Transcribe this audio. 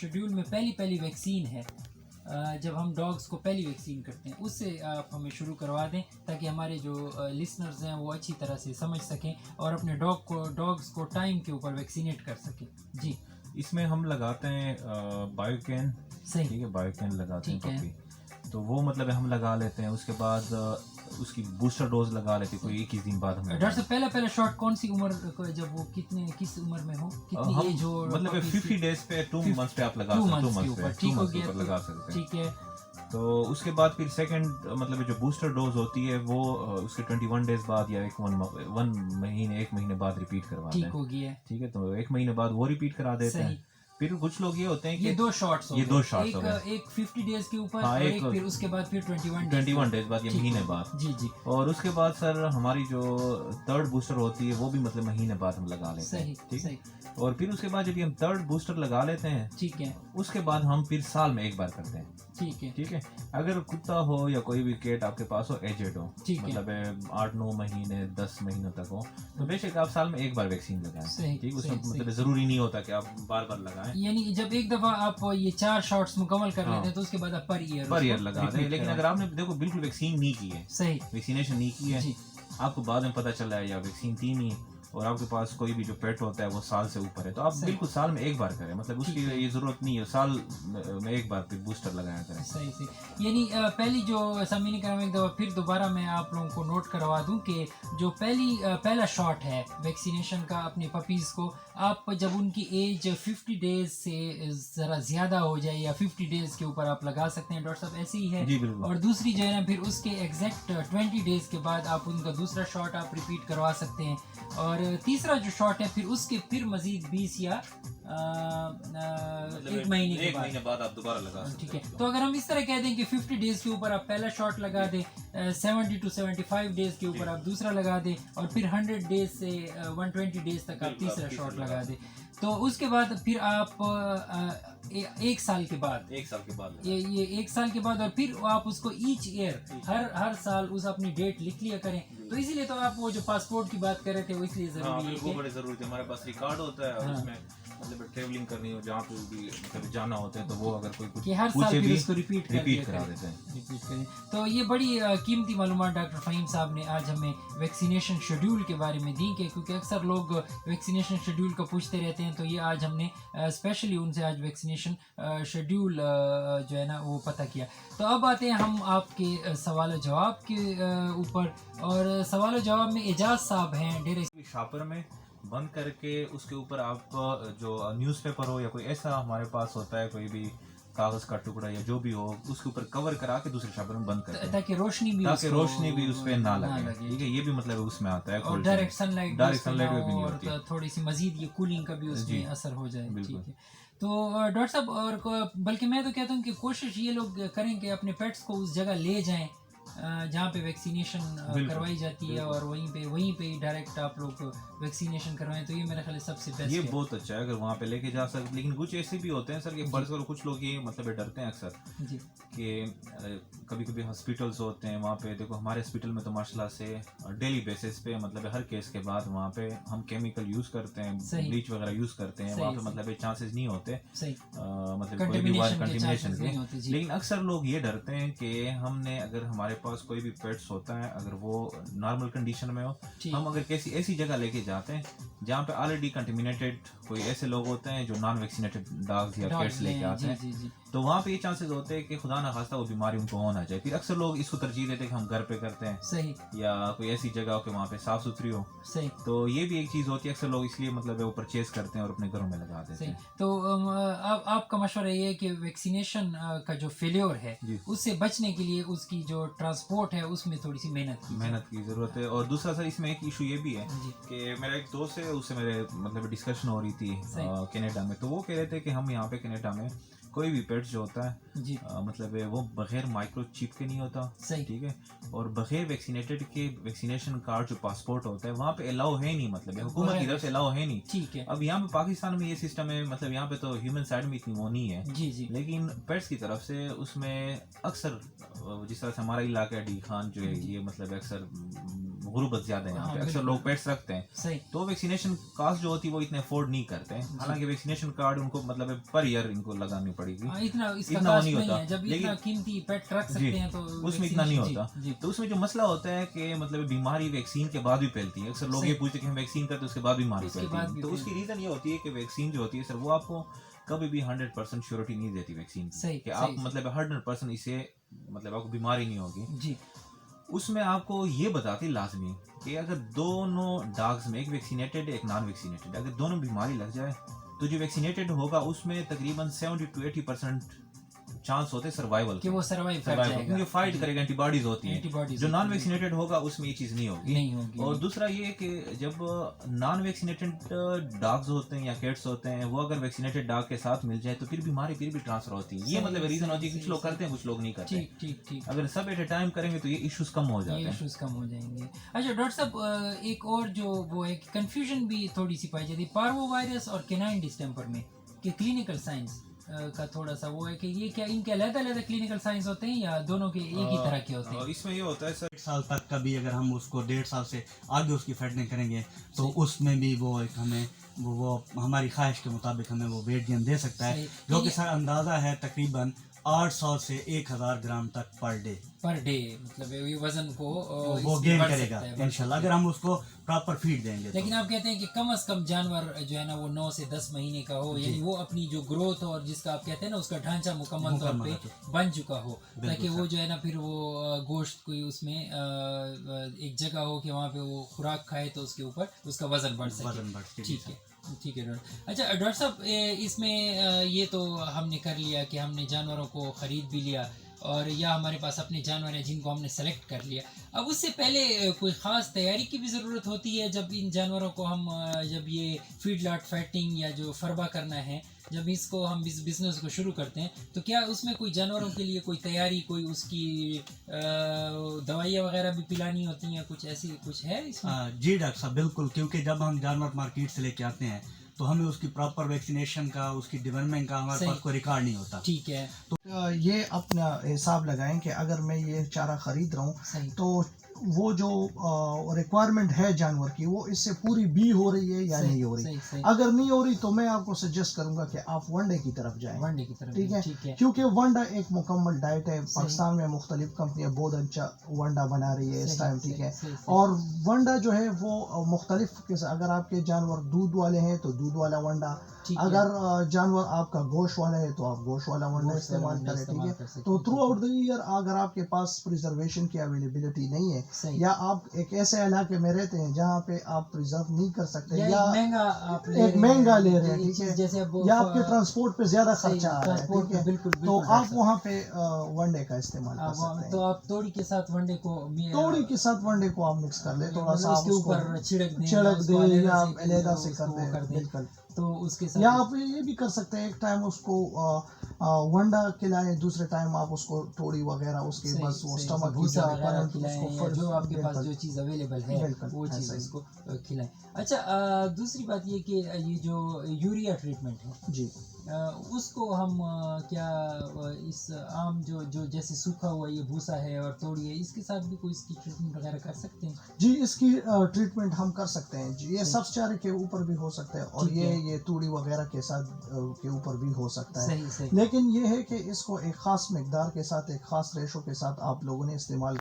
Schedule में पहली vaccine है, जब हम डॉग्स को पहली वैक्सीन करते हैं, उससे आप हमें शुरू करवा दें ताकि हमारे जो लिसनर्स हैं वो अच्छी तरह से समझ सकें और अपने डॉग्स को टाइम के ऊपर वैक्सीनेट कर सकें। जी, इसमें हम लगाते हैं बायोकेन। सही, ठीक है, बायोकेन लगाते हैं ठीक है। पपी, तो वो मतलब हम लगा लेते हैं। उसके बाद उसकी बूस्टर डोज लगा लेते हैं कोई 21 दिन बाद हम डॉक्टर साहब पहला शॉट कौन सी उम्र को, जब वो किस उम्र में हो, कितनी एज हो, मतलब 50 डेज पे 2 मंथ्स पे आप लगा सकते हैं, 2 मंथ्स पे ठीक हो गया, लगा सकते हैं। ठीक है। तो उसके बाद फिर सेकंड मतलब जो बूस्टर डोज होती है वो उसके 21 डेज बाद या 1 महीने बाद रिपीट करवाते हैं। ठीक हो गया, ठीक है, तो 1 महीने बाद वो रिपीट करा देते हैं। फिर कुछ लोग ये होते हैं कि ये 2 शॉट्स हो गए, एक 50 डेज के ऊपर और एक फिर उसके बाद फिर 21 डेज बाद या महीने बाद। जी जी। और उसके बाद सर हमारी जो थर्ड बूस्टर होती है वो भी मतलब महीने बाद हम लगा लेते हैं। ठीक है, और फिर उसके बाद जब हम थर्ड बूस्टर लगा लेते हैं, ठीक है, उसके बाद हम फिर साल में एक बार करते हैं। ठीक है, ठीक है। अगर कुत्ता हो या कोई भी केट आपके पास हो, एजेड हो, मतलब 8-9 महीने 10 महीनों तक हो, तो बेशक आप साल में एक बार वैक्सीन लगाएं। ठीक, उसमें मतलब जरूरी नहीं होता कि आप बार बार लगाएं। यानी जब एक दफा आप ये 4 शॉट्स मुकम्मल कर लेते हैं तो उसके बाद आप पर ईयर लगा दें। लेकिन अगर आपने देखो बिल्कुल वैक्सीन नहीं की है, सही, वैक्सीनेशन नहीं की है, आपको बाद में पता चला है या वैक्सीन थी नहीं, और आपके पास कोई भी जो पेट होता है वो साल से ऊपर है, तो आप बिल्कुल साल में एक बार करें। मतलब उसकी ये जरूरत नहीं है साल में एक बार फिर बूस्टर लगाया करें। सही सही। यानी पहली जो सामीन कराम एक दफ़ा फिर दोबारा मैं आप लोगों को नोट करवा दूं कि जो पहला शॉट है वैक्सीनेशन का अपने पपीज़ को, आप जब उनकी एज 50 डेज से ज़रा ज़्यादा हो जाए या 50 डेज के ऊपर आप लगा सकते हैं डॉक्टर साहब, ऐसे ही है। और दूसरी जो है ना फिर उसके एग्जैक्ट 20 डेज के बाद आप उनका दूसरा शॉट आप रिपीट करवा सकते हैं। और तीसरा जो शॉट है फिर उसके फिर मजीद 20 या एक महीने के बाद आप दोबारा लगा सकते हैं। ठीक है, तो अगर हम इस तरह कह दें कि 50 डेज के ऊपर आप पहला शॉट लगा दें, 70 to 75 डेज के ऊपर आप दूसरा लगा दें, और फिर 100 डेज से 120 डेज तक आप तीसरा शॉट लगा दें, तो उसके बाद फिर आप एक साल के बाद ये 1 साल के बाद, और फिर आप उसको ईच ईयर हर साल उस अपनी डेट लिख लिया करें। तो इसीलिए तो आप वो जो पासपोर्ट की बात कर रहे थे वो इसलिए जरूरी है, वो बड़े जरूरी है। हमारे पास रिकॉर्ड होता है और उसमें मतलब ट्रैवलिंग करनी हो, जहाँ पे भी मतलब जाना होता है, तो वो अगर कोई कुछ हर साल फिर उसको रिपीट करा देते हैं। तो ये बड़ी कीमती मालूमात डॉक्टर फ़हीम साहब ने आज हमें वैक्सीनेशन शेड्यूल के बारे में दी, क्योंकि अक्सर लोग वैक्सीनेशन शेड्यूल का पूछते रहते हैं, तो ये आज हमने स्पेशली उनसे आज वैक्सीनेशन शेड्यूल जो है ना वो पता किया। तो अब आते हैं हम आपके सवाल जवाब के ऊपर, और सवाल जवाब में एजाज साहब हैं डेरे शापर में बंद करके उसके ऊपर आप जो न्यूज़पेपर हो या कोई ऐसा हमारे पास होता है, कोई भी कागज का टुकड़ा या जो भी हो, उसके ऊपर कवर करा के दूसरे शापर में बंद करते हैं ताकि रोशनी भी उस पे ना लगे। ठीक है, ये भी मतलब उसमें आता है, और डायरेक्ट सनलाइट भी नहीं होती, और थोड़ी सी मजीद ये कूलिंग का भी उसमें असर हो जाए। ठीक है, तो डॉक्टर साहब, और बल्कि मैं तो कहता हूँ कि कोशिश ये लोग करें कि अपने पेट्स को उस जगह ले जाएं जहाँ पे वैक्सीनेशन करवाई जाती है, और वहीं पे डायरेक्ट आप लोग वैक्सीनेशन करवाएं, तो ये मेरा ख्याल सबसे बेस्ट ये बहुत अच्छा है अगर वहाँ पे लेके जा सकते। लेकिन कुछ ऐसे भी होते हैं सर कि फर्ज करो कुछ लोग ये मतलब डरते हैं अक्सर कि कभी कभी हॉस्पिटल्स होते हैं, वहाँ पे देखो हमारे हॉस्पिटल में तो माशाल्लाह से डेली बेसिस पे मतलब हर केस के बाद वहाँ पे हम केमिकल यूज करते हैं, ब्लीच वगैरह यूज करते हैं, वहाँ पे मतलब चांसेस नहीं होते मतलब कोई भी कंटेमिनेशन के। लेकिन अक्सर लोग ये डरते हैं कि हमने अगर हमारे पास कोई भी पेट्स होता है, अगर वो नॉर्मल कंडीशन में हो, हम अगर किसी ऐसी जगह लेके जाते हैं जहाँ पे ऑलरेडी कंटेमिनेटेड कोई ऐसे लोग होते हैं जो नॉन वैक्सीनेटेड डॉग्स या पेट्स लेके आते हैं, तो वहाँ पे ये चांसेस होते हैं कि खुदा ना खास्ता वो बीमारी उनको हो ना जाए। फिर अक्सर लोग इसको तरजीह देते हैं कि हम घर पे करते हैं, सही, या कोई ऐसी जगह हो कि वहाँ पे साफ सुथरी हो, सही। तो ये भी एक चीज़ होती है, अक्सर लोग इसलिए मतलब वो परचेज करते हैं और अपने घरों में लगा देते हैं। तो आपका मशवरा ये है कि वैक्सीनेशन का जो फेल्योर है उससे बचने के लिए उसकी जो ट्रांसपोर्ट है उसमें थोड़ी सी मेहनत की ज़रूरत है। और दूसरा सर इसमें एक इशू ये भी है कि मेरा एक दोस्त है, उससे मेरे मतलब डिस्कशन हो रही थी कनाडा में, तो वो कह रहे थे कि हम यहाँ पे कनाडा में कोई भी पेट जो होता है मतलब वो बगैर माइक्रोचिप के नहीं होता, ठीक है, और बगैर वैक्सीनेटेड के वैक्सीनेशन कार्ड जो पासपोर्ट होता है वहाँ पे अलाउ है नहीं, मतलब हुकूमत की तरफ से अलाउ है नहीं। ठीक है, अब यहाँ पे पाकिस्तान में ये सिस्टम है, मतलब यहाँ पे तो ह्यूमन साइड में इतनी वो नहीं है जी, लेकिन पेट्स की तरफ से उसमें अक्सर जिस तरह से हमारा इलाका है डी खान जो है ये मतलब अक्सर गुर्बत ज्यादा है यहाँ पे, अक्सर लोग पेट्स रखते हैं, सही, तो वैक्सीनेशन कॉस्ट जो होती है वो इतने अफोर्ड नहीं करते हैं। हालांकि वैक्सीनेशन कार्ड उनको मतलब पर ईयर इनको लगानी पड़ेगी, इतना इसका इतना वो कास्ट नहीं नहीं होता। है। जब इतना लेकिन कीमती पेट रख सकते हैं तो उसमें इतना नहीं vaccination- होता। जी, तो उसमें जो मसला होता है कि मतलब बीमारी वैक्सीन के बाद भी फैलती है। अक्सर लोग ये पूछते हैं कि हम वैक्सीन करते हैं उसके बाद बीमारी उसके फैलती बाद है, भी तो उसकी रीजन ये होती है कि वैक्सीन जो होती है सर वो आपको कभी भी 100% श्योरिटी नहीं देती वैक्सीन की, सही, कि सही, आप मतलब 100% इसे मतलब आपको बीमारी नहीं होगी। जी, उसमें आपको ये बताती लाजमी कि अगर दोनों डॉग्स में, एक वैक्सीनेटेड एक नॉन वैक्सीनेटेड, अगर दोनों बीमारी लग जाए तो जो वैक्सीनेटेड होगा उसमें तकरीबन 70 to 80% चांस होते हैं सर्वाइवल कि वो सर्वाइव कर जाएगा, क्योंकि फाइट करेगा, एंटीबॉडीज होती हैं। एंटीबॉडीज जो नॉन वैक्सीनेटेड होगा उसमें ये चीज नहीं होगी। नहीं होगी। और दूसरा ये कि जब नॉन वैक्सीनेटेड डॉग्स होते हैं या कैट्स होते हैं, वो अगर वैक्सीनेटेड डॉग के साथ मिल जाए तो फिर बीमारी फिर भी ट्रांसफर होती है। ये मतलब रीजन होती है, कुछ लोग करते हैं कुछ लोग नहीं करते। ठीक ठीक ठीक, अगर सब एट ए टाइम करेंगे तो ये इश्यूज कम हो जाते ये हैं। इश्यूज कम हो जाएंगे। अच्छा डॉक्टर साहब, एक और जो वो है कंफ्यूजन भी थोड़ी सी पाई जाती है पार्वो वायरस और केनाइन डिस्टेंपर में, कि क्लिनिकल साइंस का थोड़ा सा वो है कि ये क्या इनके अलग-अलग क्लिनिकल साइंस होते हैं या दोनों के एक ही तरह के होते हैं? इसमें ये होता है सर, 1 साल तक का भी अगर हम उसको 1.5 साल से आगे उसकी फेडिंग करेंगे तो उसमें भी वो एक हमें वो हमारी ख्वाहिश के मुताबिक हमें वो वेट गेन दे सकता है, सही। जो कि सर अंदाज़ा है तकरीबन 800 से 1000 ग्राम तक पर डे मतलब ये वजन को वो इसमें गेन बढ़ करेगा सकता है, बढ़ इंशाल्लाह, सकता अगर हम उसको प्रॉपर फीड देंगे लेकिन तो। आप कहते हैं कि कम से कम जानवर जो है ना वो 9 से 10 महीने का हो, यानी वो अपनी जो ग्रोथ और जिसका आप कहते हैं ना उसका ढांचा मुकम्मल तौर पे बन चुका हो, ताकि वो जो है ना फिर वो गोश्त कोई उसमें एक जगह हो कि वहाँ पे वो खुराक खाए तो उसके ऊपर उसका वजन बढ़ सके। ठीक है, ठीक है डॉक्टर। अच्छा डॉक्टर साहब, इसमें ये तो हमने कर लिया कि हमने जानवरों को ख़रीद भी लिया और या हमारे पास अपने जानवर हैं जिनको हमने सेलेक्ट कर लिया। अब उससे पहले कोई ख़ास तैयारी की भी ज़रूरत होती है जब इन जानवरों को हम जब ये फीड लॉट फैटिंग या जो फरबा करना है, जब इसको हम इस बिज़नेस को शुरू करते हैं तो क्या उसमें कोई जानवरों के लिए कोई तैयारी, कोई उसकी दवाइयाँ वगैरह भी पिलानी होती हैं, कुछ ऐसी कुछ है इसमें? जी डॉक्टर साहब बिल्कुल, क्योंकि जब हम जानवर मार्केट से लेके आते हैं तो हमें उसकी प्रॉपर वैक्सीनेशन का, उसकी डेवलपमेंट का हमारे पास कोई रिकॉर्ड नहीं होता। ठीक है, तो ये अपना हिसाब लगाएं कि अगर मैं ये चारा खरीद रहा हूँ तो वो जो रिक्वायरमेंट है जानवर की वो इससे पूरी भी हो रही है या नहीं हो रही। अगर नहीं हो रही तो मैं आपको सजेस्ट करूंगा कि आप वनडे की तरफ जाएं। वनडे की तरफ, ठीक है, क्योंकि वनडा एक मुकम्मल डाइट है। पाकिस्तान में मुख्तलिफ कंपनियां बहुत अच्छा वनडा बना रही है इस टाइम, ठीक है। और वनडा जो है वो मुख्तलिफ, अगर आपके जानवर दूध वाले हैं तो दूध वाला वनडा, अगर जानवर आपका गोश्त वाला है तो आप गोश्त वाला वनडा इस्तेमाल करें, ठीक है। तो थ्रू आउट द ईयर अगर आपके पास प्रिजर्वेशन की अवेलेबिलिटी नहीं है या आप एक ऐसे इलाके में रहते हैं जहाँ पे आप प्रिजर्व नहीं कर सकते या एक महंगा ले रहे हैं, ठीक है, या आपके ट्रांसपोर्ट पे ज्यादा खर्चा आ रहा है, ठीक है, तो आप वहाँ पे वनडे का इस्तेमाल कर सकते हैं। तो आप तोड़ी के साथ वनडे को आप मिक्स कर ले, थोड़ा सा उसके ऊपर छिड़क दे या अलहदा से कर दे, बिल्कुल। तो उसके साथ या आप ये भी कर सकते हैं, एक टाइम उसको वंडा खिलाएं, दूसरे टाइम आप उसको तोड़ी वगैरह उसके बस वो स्टमक भूसा वगैरह खिलाएं, जो आपके पास जो चीज़ अवेलेबल है वो चीज़ उसको खिलाएं। अच्छा दूसरी बात ये कि ये जो यूरिया ट्रीटमेंट है जी, उसको हम क्या इस आम जो जैसे सूखा हुआ ये भूसा है और तोड़ी है, इसके साथ भी कोई इसकी ट्रीटमेंट वगैरह कर सकते हैं? जी, इसकी ट्रीटमेंट हम कर सकते हैं जी। ये सब चारे के ऊपर भी हो सकता है और ये तूड़ी वगैरह के साथ के ऊपर भी हो सकता है। सही। लेकिन ये है कि इसको एक खास मिकदार के साथ, एक खास रेशो के साथ आप लोगों ने इस्तेमाल